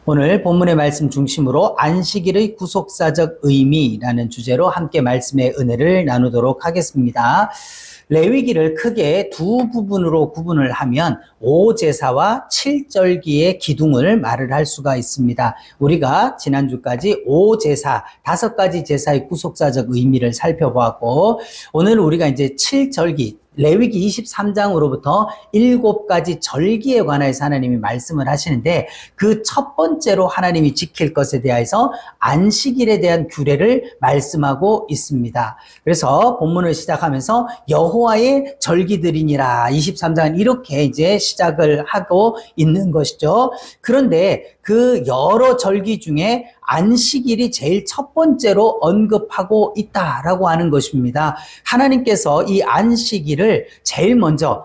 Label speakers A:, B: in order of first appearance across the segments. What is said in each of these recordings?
A: 오늘 본문의 말씀 중심으로 안식일의 구속사적 의미라는 주제로 함께 말씀의 은혜를 나누도록 하겠습니다. 레위기를 크게 두 부분으로 구분을 하면 5제사와 7절기의 기둥을 말을 할 수가 있습니다. 우리가 지난주까지 5제사, 5가지 제사의 구속사적 의미를 살펴보았고, 오늘 우리가 이제 7절기, 레위기 23장으로부터 7가지 절기에 관해서 하나님이 말씀을 하시는데, 그 첫 번째로 하나님이 지킬 것에 대해서 안식일에 대한 규례를 말씀하고 있습니다. 그래서 본문을 시작하면서 여호와의 절기들이니라, 23장은 이렇게 이제 시작을 하고 있는 것이죠. 그런데 그 여러 절기 중에 안식일이 제일 첫 번째로 언급하고 있다라고 하는 것입니다. 하나님께서 이 안식일을 제일 먼저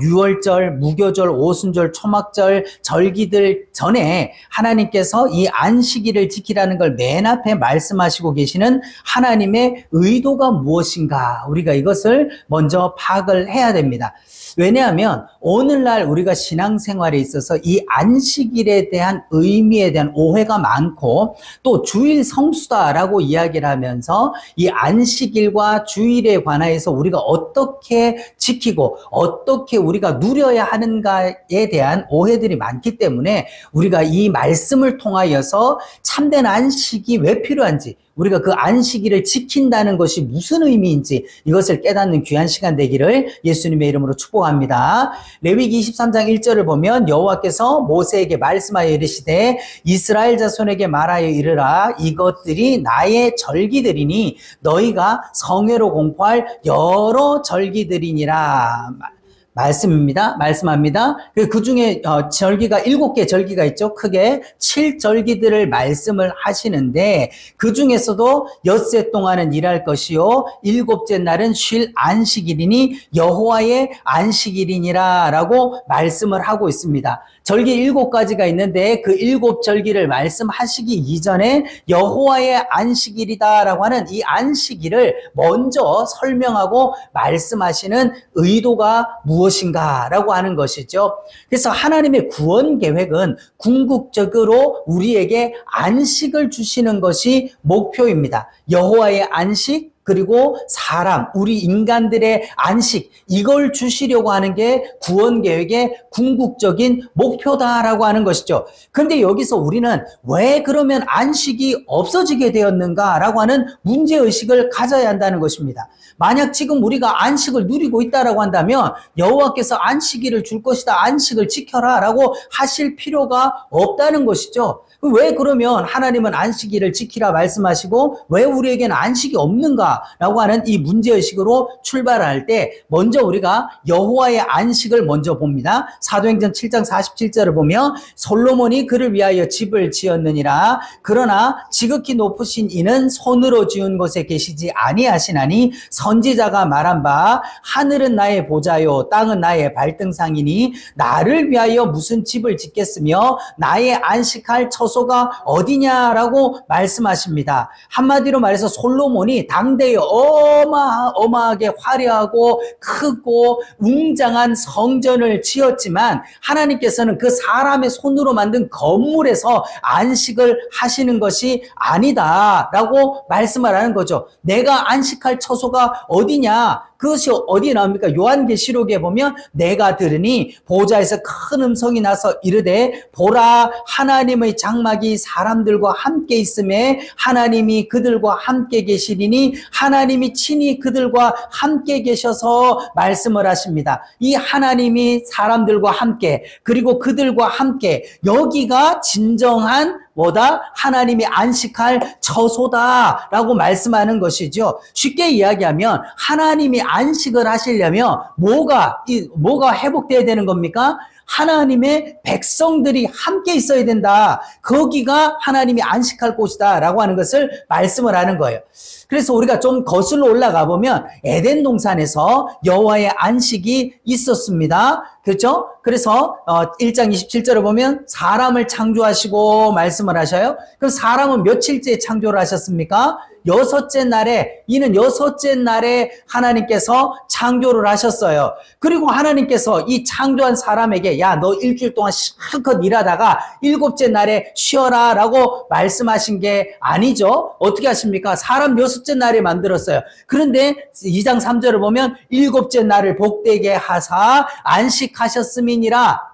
A: 유월절, 무교절, 오순절, 초막절, 절기들 전에 하나님께서 이 안식일을 지키라는 걸 맨 앞에 말씀하시고 계시는 하나님의 의도가 무엇인가, 우리가 이것을 먼저 파악을 해야 됩니다. 왜냐하면 오늘날 우리가 신앙생활에 있어서 이 안식일에 대한 의미에 대한 오해가 많고, 또 주일 성수다라고 이야기를 하면서 이 안식일과 주일에 관하여서 우리가 어떻게 지키고 어떻게 우리가 누려야 하는가에 대한 오해들이 많기 때문에 우리가 이 말씀을 통하여서 참된 안식이 왜 필요한지, 우리가 그 안식일을 지킨다는 것이 무슨 의미인지 이것을 깨닫는 귀한 시간 되기를 예수님의 이름으로 축복합니다. 레위기 23장 1절을 보면 여호와께서 모세에게 말씀하여 이르시되 이스라엘 자손에게 말하여 이르라, 이것들이 나의 절기들이니 너희가 성회로 공포할 여러 절기들이니라. 말씀합니다. 그 중에 절기가 7개 절기가 있죠. 크게 7절기들을 말씀을 하시는데, 그 중에서도 엿새 동안은 일할 것이요 7째 날은 쉴 안식일이니 여호와의 안식일이니라 라고 말씀을 하고 있습니다. 절기 7가지가 있는데 그 7절기를 말씀하시기 이전에 여호와의 안식일이다라고 하는 이 안식일을 먼저 설명하고 말씀하시는 의도가 무엇인가라고 하는 것이죠. 그래서 하나님의 구원 계획은 궁극적으로 우리에게 안식을 주시는 것이 목표입니다. 여호와의 안식, 그리고 사람, 우리 인간들의 안식, 이걸 주시려고 하는 게 구원 계획의 궁극적인 목표다라고 하는 것이죠. 그런데 여기서 우리는 왜 그러면 안식이 없어지게 되었는가라고 하는 문제의식을 가져야 한다는 것입니다. 만약 지금 우리가 안식을 누리고 있다라고 한다면 여호와께서 안식일을 줄 것이다, 안식을 지켜라 라고 하실 필요가 없다는 것이죠. 왜 그러면 하나님은 안식일을 지키라 말씀하시고 왜 우리에게는 안식이 없는가라고 하는 이 문제의식으로 출발할 때 먼저 우리가 여호와의 안식을 먼저 봅니다. 사도행전 7장 47절을 보면 솔로몬이 그를 위하여 집을 지었느니라, 그러나 지극히 높으신 이는 손으로 지은 곳에 계시지 아니하시나니 선지자가 말한 바 하늘은 나의 보좌요 땅은 나의 발등상이니 나를 위하여 무슨 집을 짓겠으며 나의 안식할 처소가 어디냐라고 말씀하십니다. 한마디로 말해서 솔로몬이 당대에 어마어마하게 화려하고 크고 웅장한 성전을 지었지만 하나님께서는 그 사람의 손으로 만든 건물에서 안식을 하시는 것이 아니다라고 말씀을 하는 거죠. 내가 안식할 처소가 어디냐? 그것이 어디에 나옵니까? 요한계시록에 보면 내가 들으니 보좌에서 큰 음성이 나서 이르되 보라, 하나님의 장막이 사람들과 함께 있음에 하나님이 그들과 함께 계시리니 하나님이 친히 그들과 함께 계셔서 말씀을 하십니다. 이 하나님이 사람들과 함께, 그리고 그들과 함께, 여기가 진정한 뭐다? 하나님이 안식할 처소다라고 말씀하는 것이죠. 쉽게 이야기하면 하나님이 안식을 하시려면 뭐가 회복돼야 되는 겁니까? 하나님의 백성들이 함께 있어야 된다. 거기가 하나님이 안식할 곳이다 라고 하는 것을 말씀을 하는 거예요. 그래서 우리가 좀 거슬러 올라가 보면 에덴 동산에서 여호와의 안식이 있었습니다. 그렇죠? 그래서 1장 27절을 보면 사람을 창조하시고 말씀을 하셔요. 그럼 사람은 며칠째 창조를 하셨습니까? 여섯째 날에, 이는 여섯째 날에 하나님께서 창조를 하셨어요. 그리고 하나님께서 이 창조한 사람에게 야, 너 일주일 동안 실컷 일하다가 일곱째 날에 쉬어라 라고 말씀하신 게 아니죠. 어떻게 하십니까? 사람 여섯째 날에 만들었어요. 그런데 2장 3절을 보면 일곱째 날을 복되게 하사 안식하셨음이니라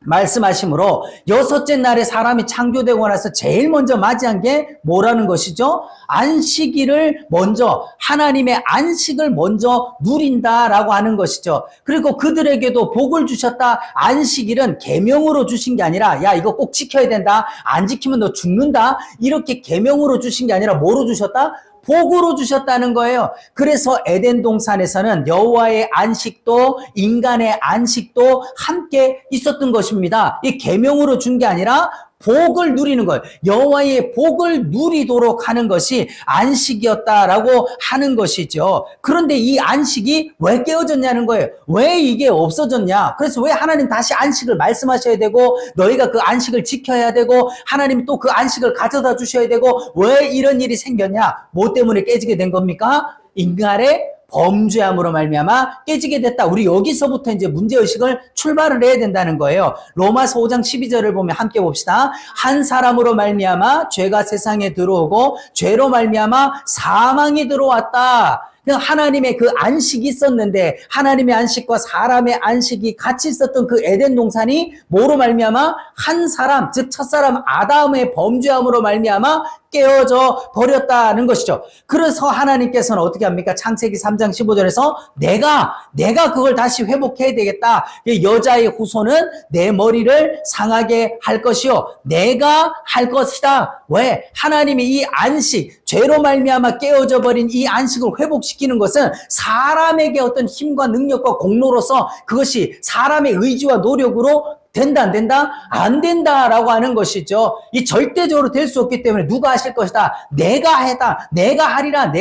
A: 말씀하시므로 여섯째 날에 사람이 창조되고 나서 제일 먼저 맞이한 게 뭐라는 것이죠? 안식일을 먼저, 하나님의 안식을 먼저 누린다라고 하는 것이죠. 그리고 그들에게도 복을 주셨다. 안식일은 계명으로 주신 게 아니라 야, 이거 꼭 지켜야 된다. 안 지키면 너 죽는다. 이렇게 계명으로 주신 게 아니라 뭐로 주셨다? 복으로 주셨다는 거예요. 그래서 에덴 동산에서는 여호와의 안식도 인간의 안식도 함께 있었던 것입니다. 이 계명으로 준 게 아니라 복을 누리는 거예요. 여호와의 복을 누리도록 하는 것이 안식이었다라고 하는 것이죠. 그런데 이 안식이 왜 깨어졌냐는 거예요. 왜 이게 없어졌냐? 그래서 왜 하나님 다시 안식을 말씀하셔야 되고 너희가 그 안식을 지켜야 되고 하나님 또 그 안식을 가져다 주셔야 되고 왜 이런 일이 생겼냐? 뭐 때문에 깨지게 된 겁니까? 인간의 범죄함으로 말미암아 깨지게 됐다. 우리 여기서부터 이제 문제의식을 출발을 해야 된다는 거예요. 로마서 5장 12절을 보면 함께 봅시다. 한 사람으로 말미암아 죄가 세상에 들어오고 죄로 말미암아 사망이 들어왔다. 하나님의 그 안식이 있었는데 하나님의 안식과 사람의 안식이 같이 있었던 그 에덴 동산이 뭐로 말미암아 한 사람, 즉 첫사람 아담의 범죄함으로 말미암아 깨어져 버렸다는 것이죠. 그래서 하나님께서는 어떻게 합니까? 창세기 3장 15절에서 내가 그걸 다시 회복해야 되겠다. 여자의 후손은 내 머리를 상하게 할 것이요 내가 할 것이다. 왜? 하나님이 이 안식, 죄로 말미암아 깨어져 버린 이 안식을 회복시키는 것은 사람에게 어떤 힘과 능력과 공로로서 그것이 사람의 의지와 노력으로 된다 안 된다? 안 된다라고 하는 것이죠. 이 절대적으로 될 수 없기 때문에 누가 하실 것이다. 내가 하리라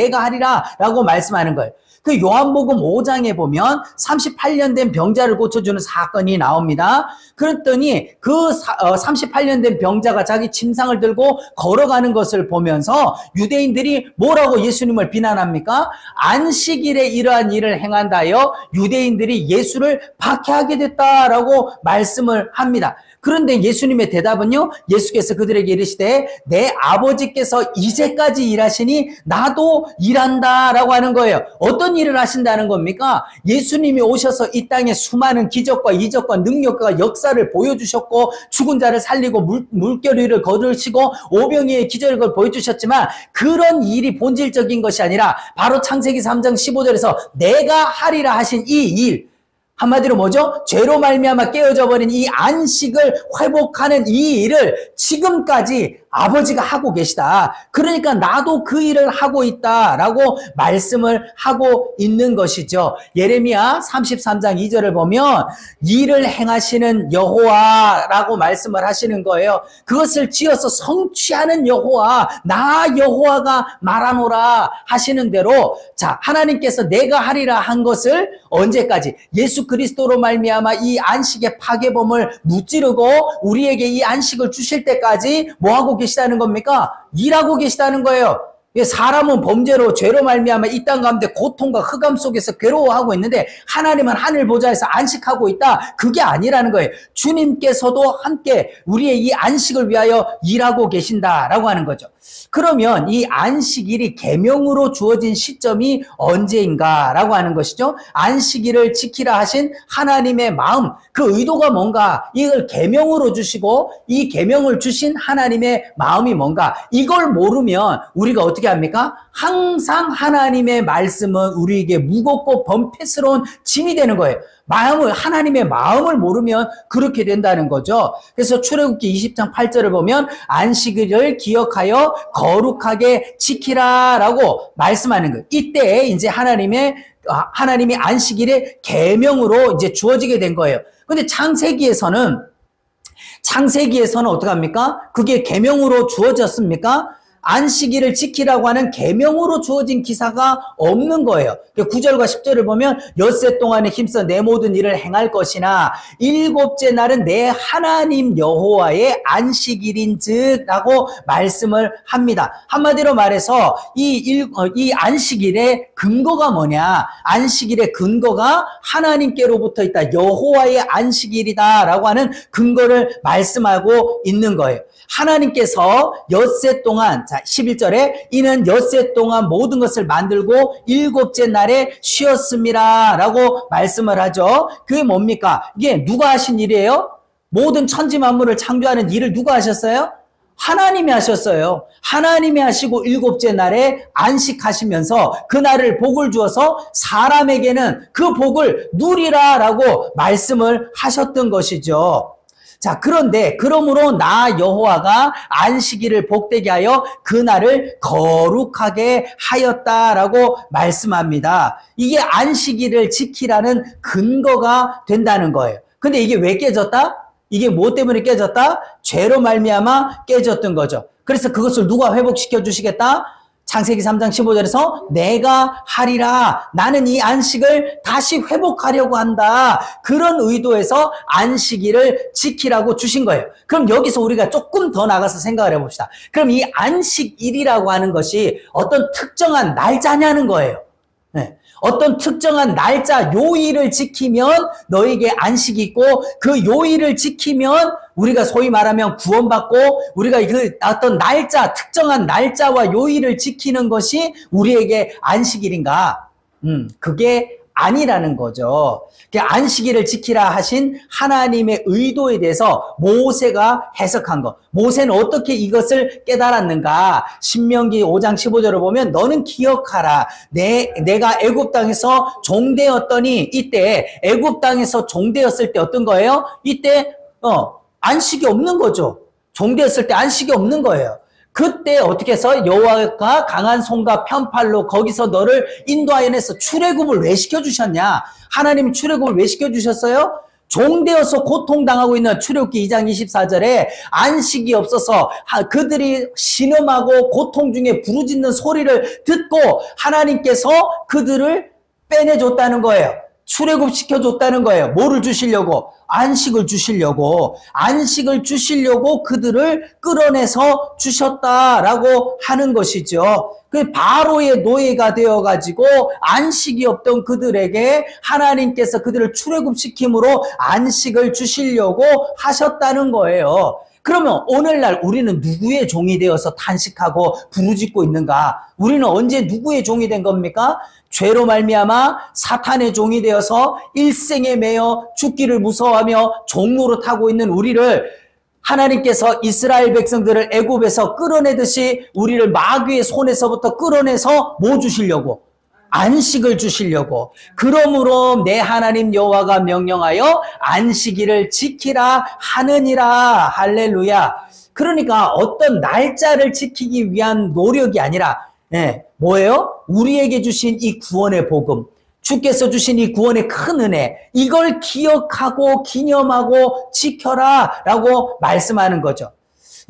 A: 라고 말씀하는 거예요. 그 요한복음 5장에 보면 38년 된 병자를 고쳐주는 사건이 나옵니다. 그랬더니 그 38년 된 병자가 자기 침상을 들고 걸어가는 것을 보면서 유대인들이 뭐라고 예수님을 비난합니까? 안식일에 이러한 일을 행한다여 유대인들이 예수를 박해하게 됐다라고 말씀을 합니다. 그런데 예수님의 대답은요, 예수께서 그들에게 이르시되 내 아버지께서 이제까지 일하시니 나도 일한다라고 하는 거예요. 어떤 일을 하신다는 겁니까? 예수님이 오셔서 이 땅에 수많은 기적과 이적과 능력과 역사를 보여주셨고 죽은 자를 살리고 물결 위를 걸으시고 오병이의 기적을 보여주셨지만 그런 일이 본질적인 것이 아니라 바로 창세기 3장 15절에서 내가 하리라 하신 이 일, 한마디로 뭐죠? 죄로 말미암아 깨어져 버린 이 안식을 회복하는 이 일을 지금까지 아버지가 하고 계시다. 그러니까 나도 그 일을 하고 있다라고 말씀을 하고 있는 것이죠. 예레미야 33장 2절을 보면 일을 행하시는 여호와라고 말씀을 하시는 거예요. 그것을 지어서 성취하는 여호와, 나 여호와가 말하노라 하시는 대로 자, 하나님께서 내가 하리라 한 것을 언제까지? 예수 그리스도로 말미암아 이 안식의 파괴범을 무찌르고 우리에게 이 안식을 주실 때까지 뭐하고 계시다는 겁니까? 일하고 계시다는 거예요. 사람은 범죄로 죄로 말미암아 이 땅 가운데 고통과 흑암 속에서 괴로워하고 있는데 하나님은 하늘 보좌에서 안식하고 있다. 그게 아니라는 거예요. 주님께서도 함께 우리의 이 안식을 위하여 일하고 계신다라고 하는 거죠. 그러면 이 안식일이 계명으로 주어진 시점이 언제인가라고 하는 것이죠. 안식일을 지키라 하신 하나님의 마음, 그 의도가 뭔가, 이걸 계명으로 주시고 이 계명을 주신 하나님의 마음이 뭔가, 이걸 모르면 우리가 어떻게 합니까? 항상 하나님의 말씀은 우리에게 무겁고 번패스러운 짐이 되는 거예요. 하나님의 마음을 모르면 그렇게 된다는 거죠. 그래서 출애굽기 20장 8절을 보면 안식일을 기억하여 거룩하게 지키라라고 말씀하는 거예요. 이때 이제 하나님이 안식일의 계명으로 이제 주어지게 된 거예요. 근데 창세기에서는 어떻게 합니까? 그게 계명으로 주어졌습니까? 안식일을 지키라고 하는 계명으로 주어진 기사가 없는 거예요. 9절과 10절을 보면 엿새 동안에 힘써 내 모든 일을 행할 것이나 일곱째 날은 내 하나님 여호와의 안식일인즉 라고 말씀을 합니다. 한마디로 말해서 이 안식일의 근거가 뭐냐? 안식일의 근거가 하나님께로부터 있다. 여호와의 안식일이다 라고 하는 근거를 말씀하고 있는 거예요. 하나님께서 엿새 동안, 자 11절에 이는 엿새 동안 모든 것을 만들고 일곱째 날에 쉬었습니다 라고 말씀을 하죠. 그게 뭡니까? 이게 누가 하신 일이에요? 모든 천지 만물을 창조하는 일을 누가 하셨어요? 하나님이 하셨어요. 하나님이 하시고 일곱째 날에 안식하시면서 그 날을 복을 주어서 사람에게는 그 복을 누리라라고 말씀을 하셨던 것이죠. 자, 그런데 그러므로 나 여호와가 안식일을 복되게 하여 그날을 거룩하게 하였다라고 말씀합니다. 이게 안식일을 지키라는 근거가 된다는 거예요. 근데 이게 왜 깨졌다? 이게 뭐 때문에 깨졌다? 죄로 말미암아 깨졌던 거죠. 그래서 그것을 누가 회복시켜 주시겠다? 창세기 3장 15절에서 내가 하리라. 나는 이 안식을 다시 회복하려고 한다. 그런 의도에서 안식일을 지키라고 주신 거예요. 그럼 여기서 우리가 조금 더 나가서 생각을 해봅시다. 그럼 이 안식일이라고 하는 것이 어떤 특정한 날짜냐는 거예요. 네. 어떤 특정한 날짜 요일을 지키면 너에게 안식이 있고 그 요일을 지키면 우리가 소위 말하면 구원받고 우리가 그 어떤 날짜, 특정한 날짜와 요일을 지키는 것이 우리에게 안식일인가? 그게 아니라는 거죠. 안식일을 지키라 하신 하나님의 의도에 대해서 모세가 해석한 것. 모세는 어떻게 이것을 깨달았는가? 신명기 5장 15절을 보면 너는 기억하라. 내가 애굽 땅에서 종되었더니 이때 애굽 땅에서 종되었을 때 어떤 거예요? 이때 안식이 없는 거죠. 종되었을 때 안식이 없는 거예요. 그때 어떻게 해서 여호와가 강한 손과 편팔로 거기서 너를 인도하여내서 출애굽을 왜 시켜주셨냐? 하나님이 출애굽을 왜 시켜주셨어요? 종되어서 고통당하고 있는 출애굽기 2장 24절에 안식이 없어서 그들이 신음하고 고통 중에 부르짖는 소리를 듣고 하나님께서 그들을 빼내줬다는 거예요. 출애굽 시켜줬다는 거예요. 뭐를 주시려고? 안식을 주시려고. 안식을 주시려고 그들을 끌어내서 주셨다라고 하는 것이죠. 그 바로의 노예가 되어가지고 안식이 없던 그들에게 하나님께서 그들을 출애굽시킴으로 안식을 주시려고 하셨다는 거예요. 그러면 오늘날 우리는 누구의 종이 되어서 탄식하고 부르짖고 있는가? 우리는 언제 누구의 종이 된 겁니까? 죄로 말미암아 사탄의 종이 되어서 일생에 매여 죽기를 무서워하며 종로로 타고 있는 우리를 하나님께서 이스라엘 백성들을 애굽에서 끌어내듯이 우리를 마귀의 손에서부터 끌어내서 뭐 주시려고? 안식을 주시려고. 그러므로 내 하나님 여호와가 명령하여 안식일을 지키라 하느니라. 할렐루야. 그러니까 어떤 날짜를 지키기 위한 노력이 아니라 뭐예요? 우리에게 주신 이 구원의 복음, 주께서 주신 이 구원의 큰 은혜, 이걸 기억하고 기념하고 지켜라 라고 말씀하는 거죠.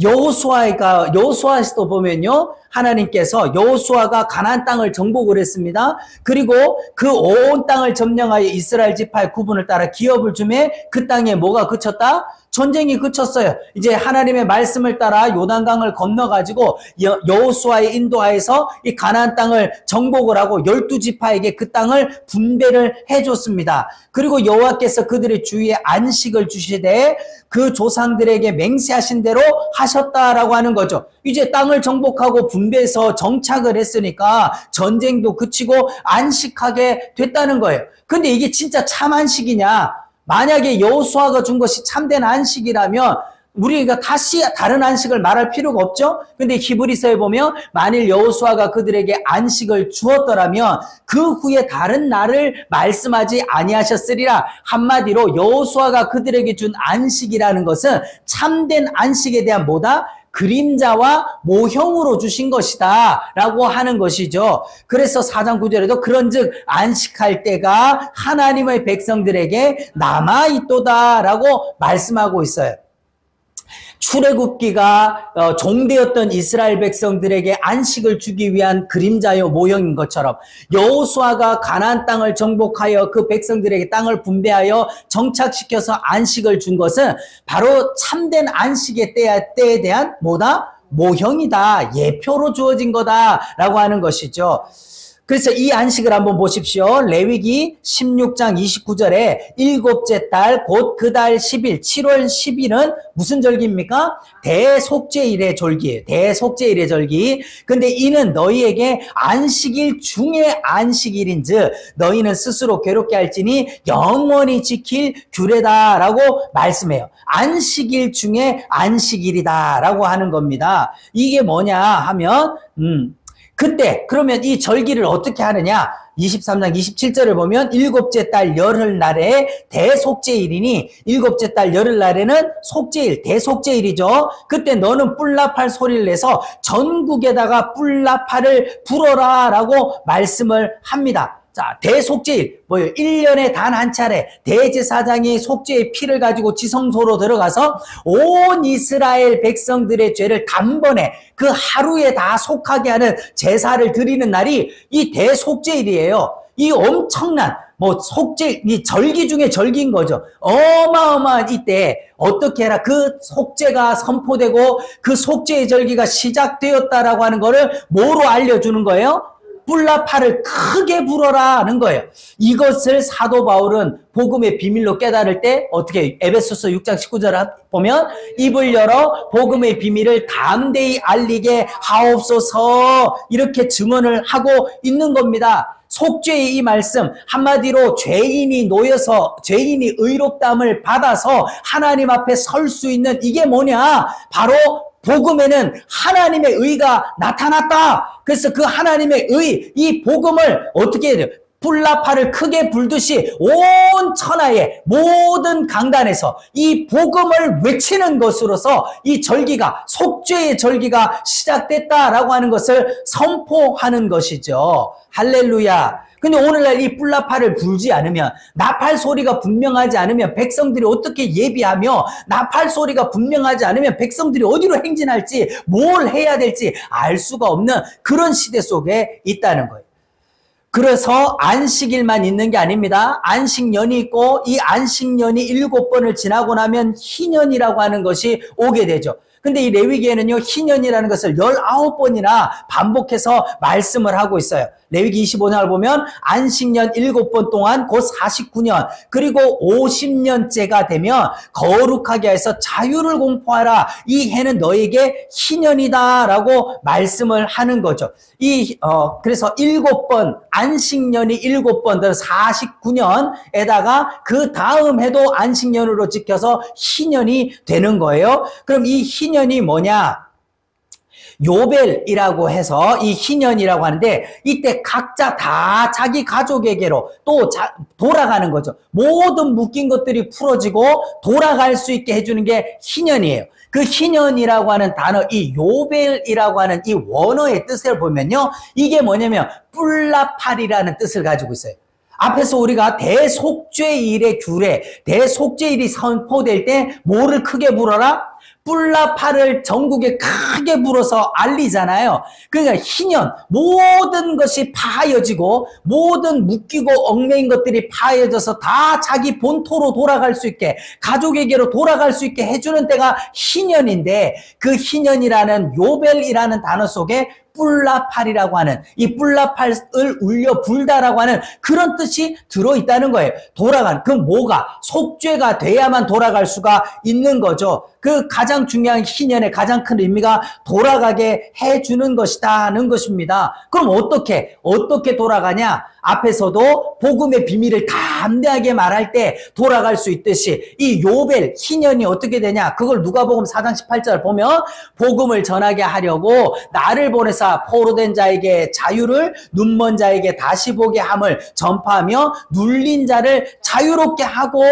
A: 여호수아에도 보면요, 하나님께서 여호수아가 가나안 땅을 정복을 했습니다. 그리고 그 온 땅을 점령하여 이스라엘 지파의 구분을 따라 기업을 주매 그 땅에 뭐가 그쳤다? 전쟁이 그쳤어요. 이제 하나님의 말씀을 따라 요단강을 건너가지고 여호수아의 인도하에서 이 가나안 땅을 정복을 하고 12지파에게 그 땅을 분배를 해줬습니다. 그리고 여호와께서 그들의 주위에 안식을 주시되 그 조상들에게 맹세하신 대로 하셨다라고 하는 거죠. 이제 땅을 정복하고 분배해서 정착을 했으니까 전쟁도 그치고 안식하게 됐다는 거예요. 근데 이게 진짜 참 안식이냐? 만약에 여호수아가 준 것이 참된 안식이라면 우리가 다시 다른 안식을 말할 필요가 없죠. 근데 히브리서에 보면 만일 여호수아가 그들에게 안식을 주었더라면 그 후에 다른 날을 말씀하지 아니하셨으리라. 한마디로 여호수아가 그들에게 준 안식이라는 것은 참된 안식에 대한 뭐다? 그림자와 모형으로 주신 것이다 라고 하는 것이죠. 그래서 4장 9절에도 그런즉 안식할 때가 하나님의 백성들에게 남아있도다 라고 말씀하고 있어요. 출애굽기가 종되었던 이스라엘 백성들에게 안식을 주기 위한 그림자요 모형인 것처럼 여호수아가 가나안 땅을 정복하여 그 백성들에게 땅을 분배하여 정착시켜서 안식을 준 것은 바로 참된 안식의 때에 대한 뭐다? 모형이다. 예표로 주어진 거다라고 하는 것이죠. 그래서 이 안식을 한번 보십시오. 레위기 16장 29절에 일곱째 달 곧 그 달 10일 7월 10일은 무슨 절기입니까? 대속죄일의 절기예요. 대속죄일의 절기. 근데 이는 너희에게 안식일 중에 안식일인즉 너희는 스스로 괴롭게 할지니 영원히 지킬 규례다라고 말씀해요. 안식일 중에 안식일이다라고 하는 겁니다. 이게 뭐냐 하면 그때 그러면 이 절기를 어떻게 하느냐? 23장 27절을 보면 일곱째 달 열흘날에 대속죄일이니 일곱째 달 열흘날에는 속죄일, 대속죄일이죠. 그때 너는 뿔나팔 소리를 내서 전국에다가 뿔나팔을 불어라 라고 말씀을 합니다. 자, 대속죄일, 뭐예요? 1년에 단 한 차례 대제사장이 속죄의 피를 가지고 지성소로 들어가서 온 이스라엘 백성들의 죄를 단번에 그 하루에 다 속하게 하는 제사를 드리는 날이 이 대속죄일이에요. 이 엄청난 속죄, 이 절기 중에 절기인 거죠. 어마어마한 이때 어떻게 해라. 그 속죄가 선포되고 그 속죄의 절기가 시작되었다라고 하는 거를 뭐로 알려주는 거예요? 뿔나팔을 크게 불어라는 거예요. 이것을 사도 바울은 복음의 비밀로 깨달을 때 어떻게 에베소서 6장 19절을 보면 입을 열어 복음의 비밀을 담대히 알리게 하옵소서 이렇게 증언을 하고 있는 겁니다. 속죄의 이 말씀 한마디로 죄인이 놓여서 죄인이 의롭다함을 받아서 하나님 앞에 설 수 있는 이게 뭐냐? 바로 복음에는 하나님의 의가 나타났다. 그래서 그 하나님의 의, 이 복음을 어떻게 해야 돼요? 뿔나팔을 크게 불듯이 온 천하의 모든 강단에서 이 복음을 외치는 것으로서 이 절기가 속죄의 절기가 시작됐다라고 하는 것을 선포하는 것이죠. 할렐루야. 근데 오늘날 이 뿔나팔을 불지 않으면 나팔 소리가 분명하지 않으면 백성들이 어떻게 예비하며 나팔 소리가 분명하지 않으면 백성들이 어디로 행진할지 뭘 해야 될지 알 수가 없는 그런 시대 속에 있다는 거예요. 그래서 안식일만 있는 게 아닙니다. 안식년이 있고 이 안식년이 7번을 지나고 나면 희년이라고 하는 것이 오게 되죠. 근데 이 레위기에는요, 희년이라는 것을 19번이나 반복해서 말씀을 하고 있어요. 레위기 25장을 보면 안식년 7번 동안 곧 49년 그리고 50년째가 되면 거룩하게 해서 자유를 공포하라. 이 해는 너에게 희년이다라고 말씀을 하는 거죠. 그래서 7번 안식년이 7번 49년에다가 그 다음 해도 안식년으로 지켜서 희년이 되는 거예요. 그럼 이 희년이 뭐냐? 요벨이라고 해서 이 희년이라고 하는데 이때 각자 다 자기 가족에게로 또 돌아가는 거죠. 모든 묶인 것들이 풀어지고 돌아갈 수 있게 해주는 게 희년이에요. 그 희년이라고 하는 단어, 이 요벨이라고 하는 이 원어의 뜻을 보면요. 이게 뭐냐면 뿔나팔이라는 뜻을 가지고 있어요. 앞에서 우리가 대속죄일의 규례, 대속죄일이 선포될 때 뭐를 크게 불어라? 뿔나팔을 전국에 크게 불어서 알리잖아요. 그러니까 희년, 모든 것이 파여지고 모든 묶이고 얽매인 것들이 파여져서 다 자기 본토로 돌아갈 수 있게 가족에게로 돌아갈 수 있게 해주는 때가 희년인데 그 희년이라는 요벨이라는 단어 속에 뿔나팔이라고 하는 이 뿔나팔을 울려 불다라고 하는 그런 뜻이 들어있다는 거예요. 돌아가는 그 뭐가 속죄가 돼야만 돌아갈 수가 있는 거죠. 그 가장 중요한 희년의 가장 큰 의미가 돌아가게 해주는 것이다는 것입니다. 그럼 어떻게 돌아가냐? 앞에서도 복음의 비밀을 담대하게 말할 때 돌아갈 수 있듯이 이 요벨 희년이 어떻게 되냐? 그걸 누가복음 4장 18절 보면 복음을 전하게 하려고 나를 보내사 포로된 자에게 자유를 눈먼 자에게 다시 보게 함을 전파하며 눌린 자를 자유롭게 하고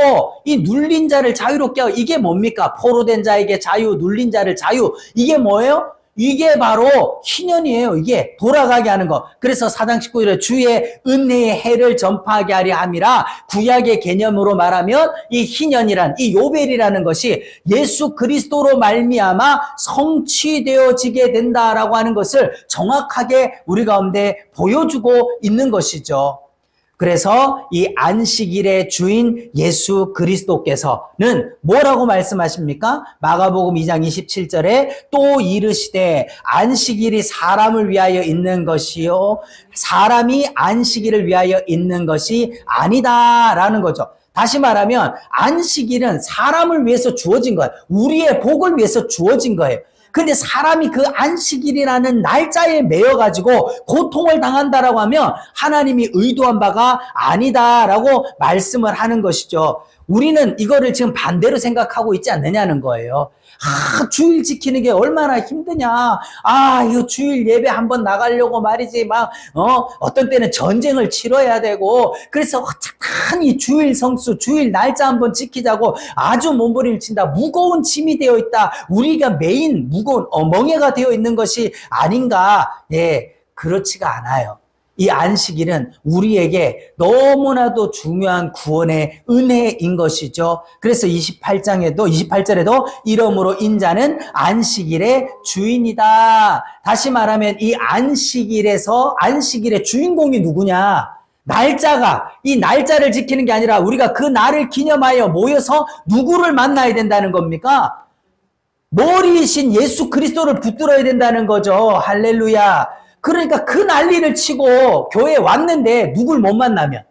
A: 이 눌린 자를 자유롭게 하고 이게 뭡니까? 포로된 자에게 자유, 눌린 자를 자유 이게 뭐예요? 이게 바로 희년이에요. 이게 돌아가게 하는 거. 그래서 4장 19절에 주의 은혜의 해를 전파하게 하려 함이라, 구약의 개념으로 말하면 이 희년이란, 이 요벨이라는 것이 예수 그리스도로 말미암아 성취되어지게 된다라고 하는 것을 정확하게 우리 가운데 보여주고 있는 것이죠. 그래서 이 안식일의 주인 예수 그리스도께서는 뭐라고 말씀하십니까? 마가복음 2장 27절에 또 이르시되 안식일이 사람을 위하여 있는 것이요 사람이 안식일을 위하여 있는 것이 아니다라는 거죠. 다시 말하면 안식일은 사람을 위해서 주어진 거예요. 우리의 복을 위해서 주어진 거예요. 근데 사람이 그 안식일이라는 날짜에 매여가지고 고통을 당한다라고 하면 하나님이 의도한 바가 아니다라고 말씀을 하는 것이죠. 우리는 이거를 지금 반대로 생각하고 있지 않느냐는 거예요. 주일 지키는 게 얼마나 힘드냐. 이거 주일 예배 한번 나가려고 말이지. 어떤 때는 전쟁을 치러야 되고. 그래서 착한 이 주일 성수, 주일 날짜 한번 지키자고 아주 몸부림을 친다. 무거운 짐이 되어 있다. 우리가 메인 무거운 멍에가 되어 있는 것이 아닌가. 예, 그렇지가 않아요. 이 안식일은 우리에게 너무나도 중요한 구원의 은혜인 것이죠. 그래서 28절에도 이러므로 인자는 안식일의 주인이다. 다시 말하면 이 안식일의 주인공이 누구냐? 이 날짜를 지키는 게 아니라 우리가 그 날을 기념하여 모여서 누구를 만나야 된다는 겁니까? 머리이신 예수 그리스도를 붙들어야 된다는 거죠. 할렐루야. 그러니까 그 난리를 치고 교회에 왔는데 누굴 못 만나면,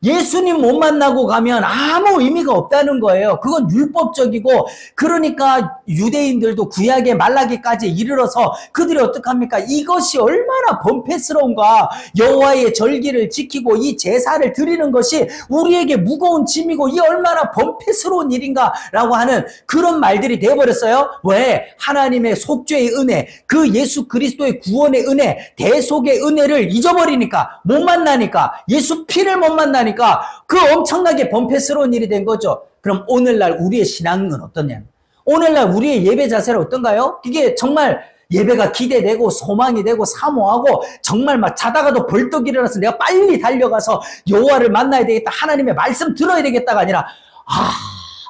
A: 예수님 못 만나고 가면 아무 의미가 없다는 거예요. 그건 율법적이고, 그러니까 유대인들도 구약의 말라기까지 이르러서 그들이 어떡합니까? 이것이 얼마나 번패스러운가. 여호와의 절기를 지키고 이 제사를 드리는 것이 우리에게 무거운 짐이고 이 얼마나 번패스러운 일인가 라고 하는 그런 말들이 되어버렸어요. 왜? 하나님의 속죄의 은혜, 그 예수 그리스도의 구원의 은혜, 대속의 은혜를 잊어버리니까, 못 만나니까, 예수 피를 못 만나니까 그 엄청나게 번패스러운 일이 된 거죠. 그럼 오늘날 우리의 신앙은 어떠냐? 오늘날 우리의 예배 자세는 어떤가요? 이게 정말 예배가 기대되고 소망이 되고 사모하고 정말 막 자다가도 벌떡 일어나서 내가 빨리 달려가서 여호와를 만나야 되겠다, 하나님의 말씀 들어야 되겠다가 아니라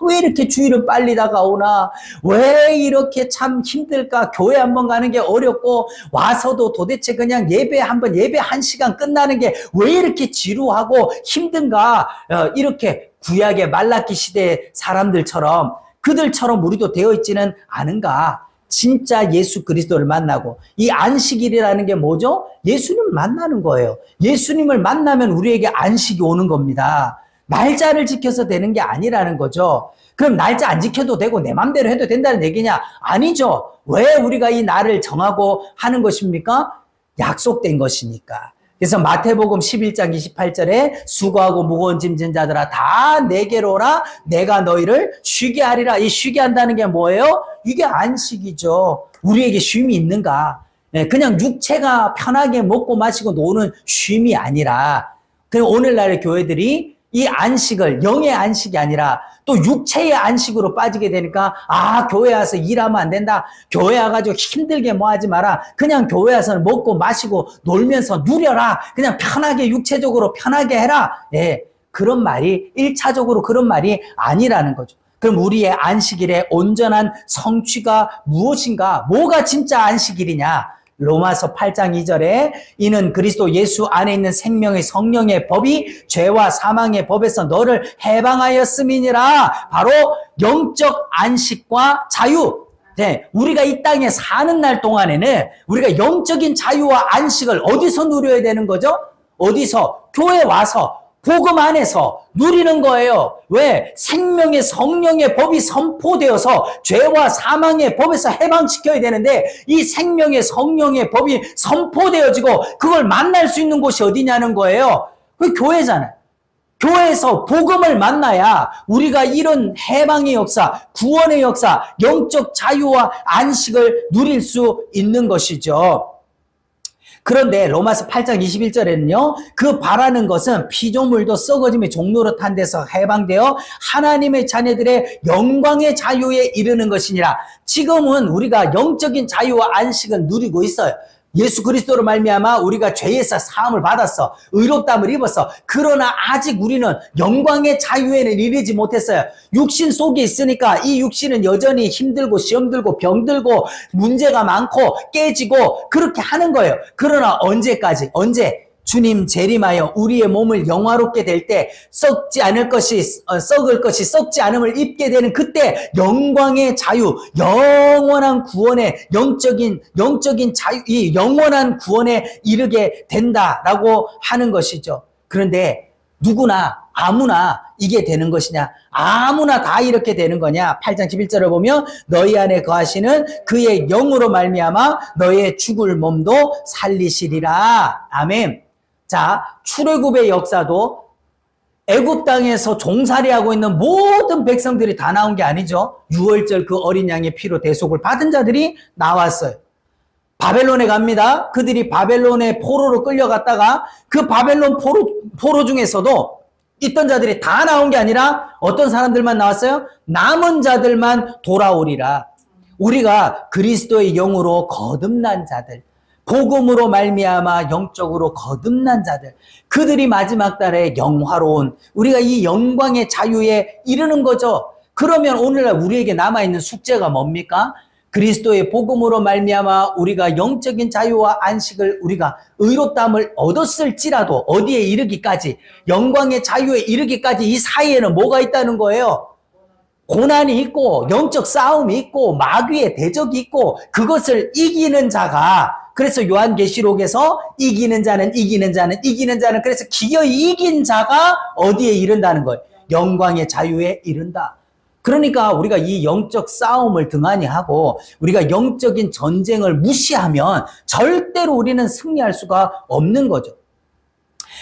A: 왜 이렇게 주일은 빨리 다가오나? 왜 이렇게 참 힘들까? 교회 한번 가는 게 어렵고 와서도 도대체 그냥 예배 1시간 끝나는 게 왜 이렇게 지루하고 힘든가? 이렇게 구약의 말라기 시대 사람들처럼, 그들처럼 우리도 되어 있지는 않은가? 진짜 예수 그리스도를 만나고, 이 안식일이라는 게 뭐죠? 예수님을 만나는 거예요. 예수님을 만나면 우리에게 안식이 오는 겁니다. 날짜를 지켜서 되는 게 아니라는 거죠. 그럼 날짜 안 지켜도 되고 내 맘대로 해도 된다는 얘기냐? 아니죠. 왜 우리가 이 날을 정하고 하는 것입니까? 약속된 것이니까. 그래서 마태복음 11장 28절에 수고하고 무거운 짐진 자들아 다 내게로 오라, 내가 너희를 쉬게 하리라. 이 쉬게 한다는 게 뭐예요? 이게 안식이죠. 우리에게 쉼이 있는가? 그냥 육체가 편하게 먹고 마시고 노는 쉼이 아니라, 그럼 오늘날의 교회들이 이 안식을 영의 안식이 아니라 또 육체의 안식으로 빠지게 되니까 교회 와서 일하면 안 된다, 교회 와가지고 힘들게 뭐 하지 마라, 그냥 교회 와서는 먹고 마시고 놀면서 누려라, 그냥 편하게 육체적으로 편하게 해라. 그런 말이 1차적으로 그런 말이 아니라는 거죠. 그럼 우리의 안식일의 온전한 성취가 무엇인가? 뭐가 진짜 안식일이냐? 로마서 8장 2절에 이는 그리스도 예수 안에 있는 생명의 성령의 법이 죄와 사망의 법에서 너를 해방하였음이니라. 바로 영적 안식과 자유. 우리가 이 땅에 사는 날 동안에는 우리가 영적인 자유와 안식을 어디서 누려야 되는 거죠? 어디서? 교회 와서 복음 안에서 누리는 거예요. 왜? 생명의 성령의 법이 선포되어서 죄와 사망의 법에서 해방시켜야 되는데, 이 생명의 성령의 법이 선포되어지고 그걸 만날 수 있는 곳이 어디냐는 거예요. 그게 교회잖아요. 교회에서 복음을 만나야 우리가 이런 해방의 역사, 구원의 역사, 영적 자유와 안식을 누릴 수 있는 것이죠. 그런데 로마서 8장 21절에는요, 그 바라는 것은 피조물도 썩어짐의 종로로 탄 데서 해방되어 하나님의 자녀들의 영광의 자유에 이르는 것이니라. 지금은 우리가 영적인 자유와 안식을 누리고 있어요. 예수 그리스도로 말미암아 우리가 죄에서 사함을 받았어. 의롭다함을 입었어. 그러나 아직 우리는 영광의 자유에는 이르지 못했어요. 육신 속에 있으니까 이 육신은 여전히 힘들고 시험 들고 병 들고 문제가 많고 깨지고 그렇게 하는 거예요. 그러나 언제까지? 언제? 주님 재림하여 우리의 몸을 영화롭게 될 때 썩지 않을 것이 썩을 것이 썩지 않음을 입게 되는 그때 영광의 자유, 영원한 구원의 영적인 자유, 이 영원한 구원에 이르게 된다라고 하는 것이죠. 그런데 누구나 아무나 이게 되는 것이냐? 아무나 다 이렇게 되는 거냐? 8장 11절을 보면 너희 안에 거하시는 그의 영으로 말미암아 너의 죽을 몸도 살리시리라. 아멘. 자, 출애굽의 역사도 애굽 땅에서 종살이하고 있는 모든 백성들이 다 나온 게 아니죠. 유월절 그 어린 양의 피로 대속을 받은 자들이 나왔어요. 바벨론에 갑니다. 그들이 바벨론의 포로로 끌려갔다가 그 바벨론 포로 중에서도 있던 자들이 다 나온 게 아니라 어떤 사람들만 나왔어요? 남은 자들만 돌아오리라. 우리가 그리스도의 영으로 거듭난 자들, 복음으로 말미암아 영적으로 거듭난 자들, 그들이 마지막 날에 영화로운 우리가 이 영광의 자유에 이르는 거죠. 그러면 오늘날 우리에게 남아있는 숙제가 뭡니까? 그리스도의 복음으로 말미암아 우리가 영적인 자유와 안식을 우리가 의롭다함을 얻었을지라도 어디에 이르기까지, 영광의 자유에 이르기까지 이 사이에는 뭐가 있다는 거예요? 고난이 있고 영적 싸움이 있고 마귀의 대적이 있고 그것을 이기는 자가, 그래서 요한계시록에서 이기는 자는 그래서 기어이 이긴 자가 어디에 이른다는 거예요? 영광의 자유에 이른다. 그러니까 우리가 이 영적 싸움을 등한히 하고 우리가 영적인 전쟁을 무시하면 절대로 우리는 승리할 수가 없는 거죠.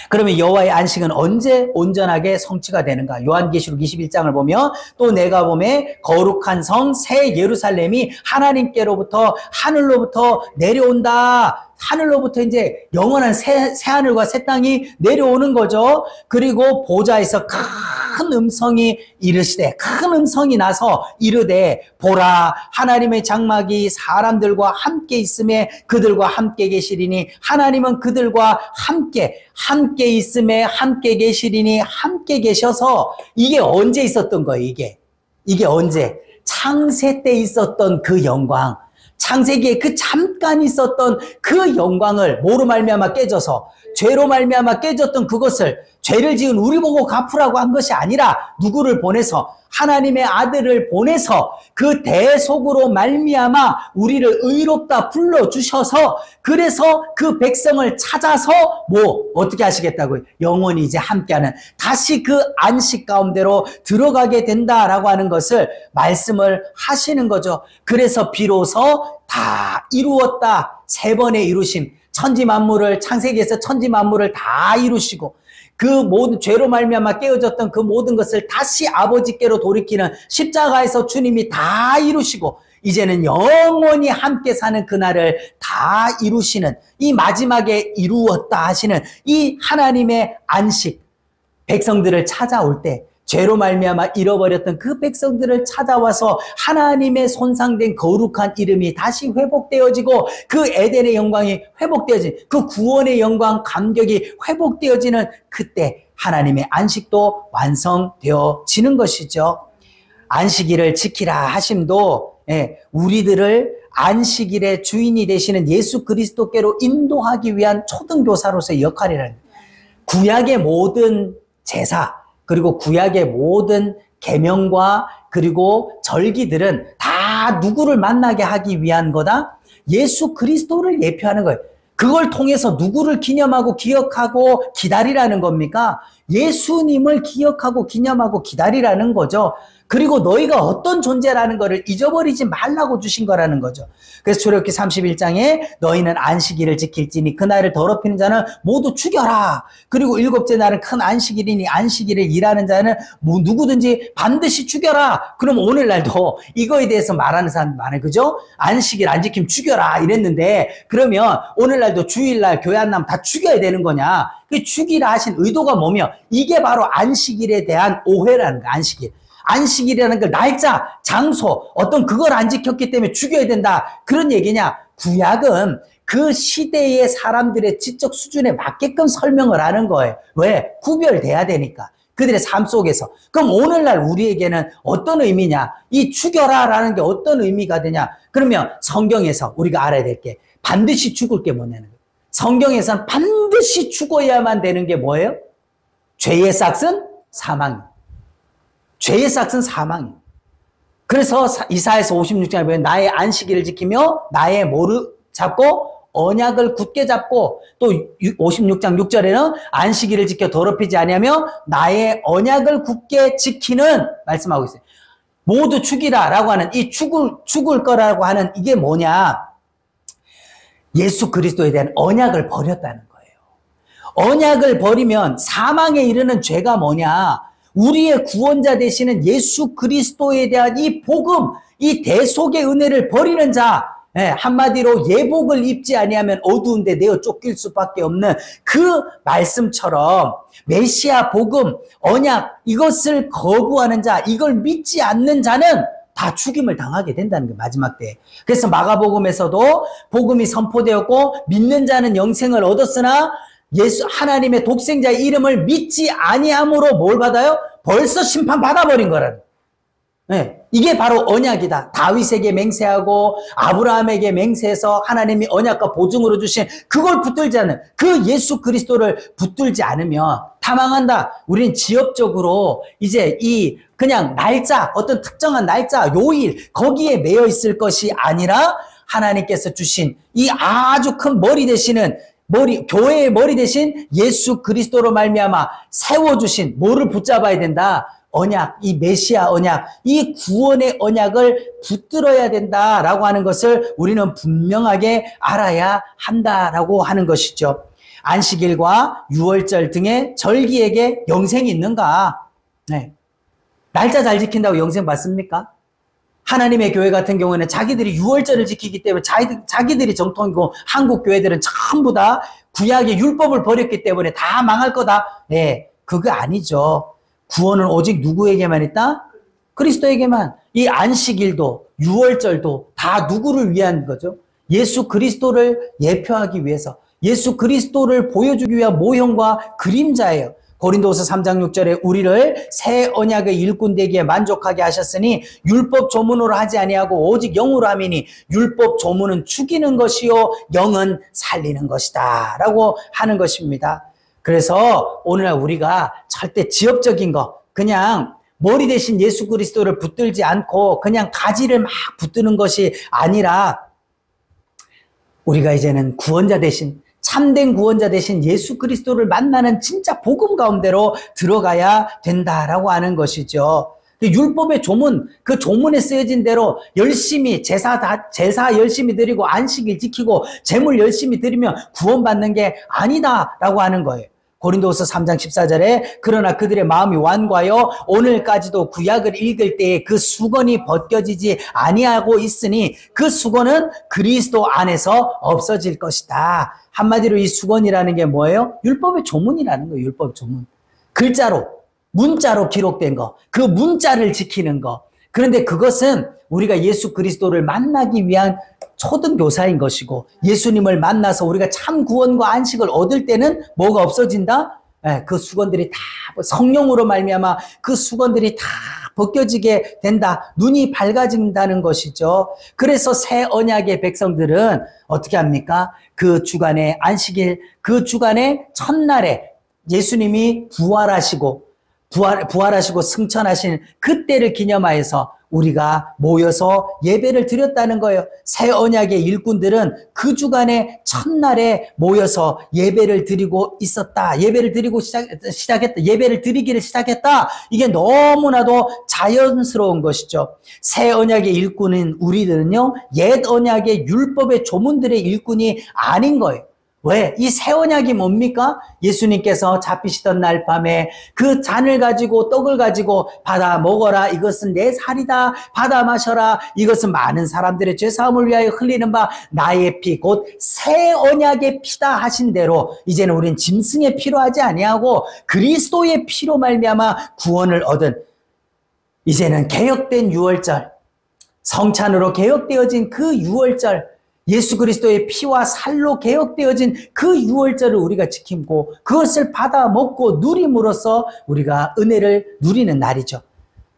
A: 그러면 여호와의 안식은 언제 온전하게 성취가 되는가? 요한계시록 21장을 보면 또 내가 보매 거룩한 성 새 예루살렘이 하나님께로부터 하늘로부터 내려온다. 하늘로부터 이제 영원한 새 하늘과 새 땅이 내려오는 거죠. 그리고 보좌에서 큰 음성이 이르시되, 큰 음성이 나서 이르되 보라 하나님의 장막이 사람들과 함께 있음에 그들과 함께 계시리니 하나님은 그들과 함께 있음에 함께 계시리니 함께 계셔서. 이게 언제 있었던 거예요? 이게 언제? 창세 때 있었던 그 영광, 창세기에 그 잠깐 있었던 그 영광을 뭐로 말미암아 깨져서, 죄로 말미암아 깨졌던 그것을 죄를 지은 우리 보고 갚으라고 한 것이 아니라 누구를 보내서, 하나님의 아들을 보내서 그 대속으로 말미암아 우리를 의롭다 불러주셔서, 그래서 그 백성을 찾아서 어떻게 하시겠다고요? 영원히 이제 함께하는, 다시 그 안식 가운데로 들어가게 된다라고 하는 것을 말씀을 하시는 거죠. 그래서 비로소 다 이루었다. 세 번의 이루심. 천지 만물을, 창세기에서 천지 만물을 다 이루시고 그 모든 죄로 말미암아 깨어졌던 그 모든 것을 다시 아버지께로 돌이키는 십자가에서 주님이 다 이루시고 이제는 영원히 함께 사는 그날을 다 이루시는, 이 마지막에 이루었다 하시는 이 하나님의 안식, 백성들을 찾아올 때 죄로 말미암아 잃어버렸던 그 백성들을 찾아와서 하나님의 손상된 거룩한 이름이 다시 회복되어지고 그 에덴의 영광이 회복되어진, 그 구원의 영광 감격이 회복되어지는 그때 하나님의 안식도 완성되어지는 것이죠. 안식일을 지키라 하심도 우리들을 안식일의 주인이 되시는 예수 그리스도께로 인도하기 위한 초등교사로서의 역할이라는, 구약의 모든 제사 그리고 구약의 모든 계명과 그리고 절기들은 다 누구를 만나게 하기 위한 거다? 예수 그리스도를 예표하는 거예요. 그걸 통해서 누구를 기념하고 기억하고 기다리라는 겁니까? 예수님을 기억하고 기념하고 기다리라는 거죠. 그리고 너희가 어떤 존재라는 것을 잊어버리지 말라고 주신 거라는 거죠. 그래서 출애굽기 31장에 너희는 안식일을 지킬지니 그날을 더럽히는 자는 모두 죽여라. 그리고 일곱째 날은 큰 안식일이니 안식일을 일하는 자는 뭐 누구든지 반드시 죽여라. 그럼 오늘날도 이거에 대해서 말하는 사람 많아요. 그죠? 안식일 안 지키면 죽여라 이랬는데, 그러면 오늘날도 주일날 교회 안 나면 다 죽여야 되는 거냐? 그 죽이라 하신 의도가 뭐며, 이게 바로 안식일에 대한 오해라는 거야. 안식일. 안식일이라는 걸 날짜, 장소, 어떤 그걸 안 지켰기 때문에 죽여야 된다. 그런 얘기냐? 구약은 그 시대의 사람들의 지적 수준에 맞게끔 설명을 하는 거예요. 왜? 구별돼야 되니까. 그들의 삶 속에서. 그럼 오늘날 우리에게는 어떤 의미냐? 이 죽여라라는 게 어떤 의미가 되냐? 그러면 성경에서 우리가 알아야 될 게, 반드시 죽을 게 뭐냐는 거예요. 성경에서는 반드시 죽어야만 되는 게 뭐예요? 죄의 삭은 사망이에요. 죄의 삭은 사망이에요. 그래서 이사야서 56장에 보면 나의 안식일을 지키며 나의 모를 잡고 언약을 굳게 잡고, 또 56장 6절에는 안식일을 지켜 더럽히지 아니하며 나의 언약을 굳게 지키는 말씀하고 있어요. 모두 죽이라 라고 하는 이 죽을 거라고 하는 이게 뭐냐? 예수 그리스도에 대한 언약을 버렸다는 거예요. 언약을 버리면 사망에 이르는 죄가 뭐냐? 우리의 구원자 되시는 예수 그리스도에 대한 이 복음, 이 대속의 은혜를 버리는 자, 한마디로 예복을 입지 아니하면 어두운데 내어 쫓길 수밖에 없는 그 말씀처럼 메시아 복음, 언약, 이것을 거부하는 자, 이걸 믿지 않는 자는 다 죽임을 당하게 된다는 거예요. 마지막 때에. 그래서 마가복음에서도 복음이 선포되었고 믿는 자는 영생을 얻었으나 예수 하나님의 독생자의 이름을 믿지 아니함으로 뭘 받아요? 벌써 심판 받아버린 거라는 거예요. 네, 이게 바로 언약이다. 다윗에게 맹세하고 아브라함에게 맹세해서 하나님이 언약과 보증으로 주신 그걸 붙들지 않는, 그 예수 그리스도를 붙들지 않으면 다 망한다. 우리는 지엽적으로 이제 이 그냥 날짜, 어떤 특정한 날짜, 요일 거기에 매여 있을 것이 아니라 하나님께서 주신 이 아주 큰 머리 되시는 교회의 머리 대신 예수 그리스도로 말미암아 세워주신 뭐를 붙잡아야 된다? 언약, 이 메시아 언약, 이 구원의 언약을 붙들어야 된다라고 하는 것을 우리는 분명하게 알아야 한다라고 하는 것이죠. 안식일과 유월절 등의 절기에게 영생이 있는가? 네. 날짜 잘 지킨다고 영생 받습니까? 하나님의 교회 같은 경우에는 자기들이 유월절을 지키기 때문에 자기들이 정통이고, 한국 교회들은 전부 다 구약의 율법을 버렸기 때문에 다 망할 거다. 네, 그거 아니죠. 구원은 오직 누구에게만 있다? 그리스도에게만. 이 안식일도 유월절도 다 누구를 위한 거죠? 예수 그리스도를 예표하기 위해서, 예수 그리스도를 보여주기 위한 모형과 그림자예요. 고린도후서 3장 6절에 우리를 새 언약의 일꾼 되기에 만족하게 하셨으니 율법 조문으로 하지 아니하고 오직 영으로 함이니 율법 조문은 죽이는 것이요 영은 살리는 것이다 라고 하는 것입니다. 그래서 오늘날 우리가 절대 지엽적인 거, 그냥 머리 대신 예수 그리스도를 붙들지 않고 그냥 가지를 막 붙드는 것이 아니라, 우리가 이제는 구원자 대신, 참된 구원자 대신 예수 그리스도를 만나는 진짜 복음 가운데로 들어가야 된다라고 하는 것이죠. 율법의 조문, 그 조문에 쓰여진 대로 열심히 제사 열심히 드리고 안식일 지키고 제물 열심히 드리면 구원받는 게 아니다라고 하는 거예요. 고린도후서 3장 14절에 그러나 그들의 마음이 완고하여 오늘까지도 구약을 읽을 때에 그 수건이 벗겨지지 아니하고 있으니 그 수건은 그리스도 안에서 없어질 것이다. 한마디로 이 수건이라는 게 뭐예요? 율법의 조문이라는 거예요. 율법 조문. 글자로, 문자로 기록된 거, 그 문자를 지키는 거. 그런데 그것은 우리가 예수 그리스도를 만나기 위한 초등교사인 것이고, 예수님을 만나서 우리가 참 구원과 안식을 얻을 때는 뭐가 없어진다? 그 수건들이 다 성령으로 말미암아 그 수건들이 다 벗겨지게 된다. 눈이 밝아진다는 것이죠. 그래서 새 언약의 백성들은 어떻게 합니까? 그 주간에 안식일, 그 주간에 첫날에 예수님이 부활하시고 승천하신 그때를 기념하여서 우리가 모여서 예배를 드렸다는 거예요. 새 언약의 일꾼들은 그 주간에 첫날에 모여서 예배를 드리고 있었다. 예배를 드리고 시작했다. 예배를 드리기를 시작했다. 이게 너무나도 자연스러운 것이죠. 새 언약의 일꾼인 우리들은요, 옛 언약의 율법의 조문들의 일꾼이 아닌 거예요. 왜? 이 새 언약이 뭡니까? 예수님께서 잡히시던 날 밤에 그 잔을 가지고 떡을 가지고 받아 먹어라. 이것은 내 살이다. 받아 마셔라. 이것은 많은 사람들의 죄사함을 위하여 흘리는 바 나의 피, 곧 새 언약의 피다 하신 대로 이제는 우린 짐승의 피로 하지 아니하고 그리스도의 피로 말미암아 구원을 얻은, 이제는 개혁된 유월절, 성찬으로 개혁되어진 그 유월절, 예수 그리스도의 피와 살로 개혁되어진 그 유월절을 우리가 지키고 그것을 받아 먹고 누림으로써 우리가 은혜를 누리는 날이죠.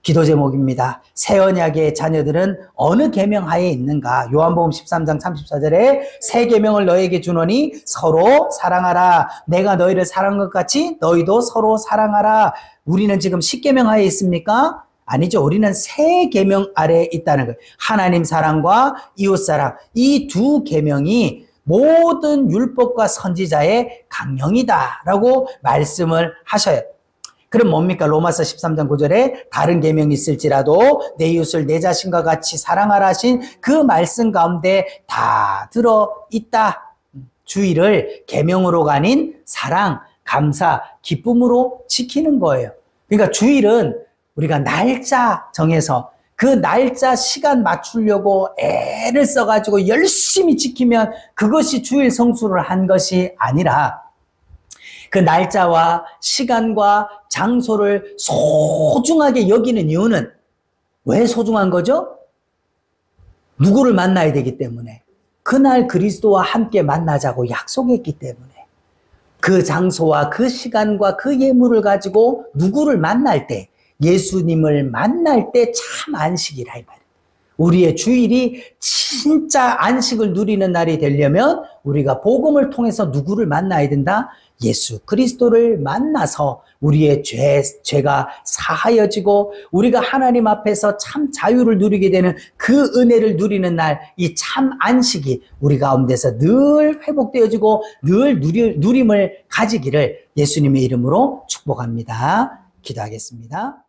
A: 기도 제목입니다. 새 언약의 자녀들은 어느 계명하에 있는가? 요한복음 13장 34절에 새 계명을 너에게 주노니 서로 사랑하라. 내가 너희를 사랑한 것 같이 너희도 서로 사랑하라. 우리는 지금 10계명하에 있습니까? 아니죠. 우리는 새 계명 아래에 있다는 거예요. 하나님 사랑과 이웃 사랑, 이 두 계명이 모든 율법과 선지자의 강령이다라고 말씀을 하셔요. 그럼 뭡니까? 로마서 13장 9절에 다른 계명이 있을지라도 내 이웃을 내 자신과 같이 사랑하라 하신 그 말씀 가운데 다 들어있다. 주의를 계명으로가 아닌 사랑, 감사, 기쁨으로 지키는 거예요. 그러니까 주일은 우리가 날짜 정해서 그 날짜 시간 맞추려고 애를 써가지고 열심히 지키면 그것이 주일 성수를 한 것이 아니라 그 날짜와 시간과 장소를 소중하게 여기는 이유는 왜 소중한 거죠? 누구를 만나야 되기 때문에, 그날 그리스도와 함께 만나자고 약속했기 때문에, 그 장소와 그 시간과 그 예물을 가지고 누구를 만날 때, 예수님을 만날 때 참 안식이라 이 말이에요. 우리의 주일이 진짜 안식을 누리는 날이 되려면 우리가 복음을 통해서 누구를 만나야 된다? 예수 그리스도를 만나서 우리의 죄가 사하여지고 우리가 하나님 앞에서 참 자유를 누리게 되는 그 은혜를 누리는 날, 이 참 안식이 우리 가운데서 늘 회복되어지고 늘 누림을 가지기를 예수님의 이름으로 축복합니다. 기도하겠습니다.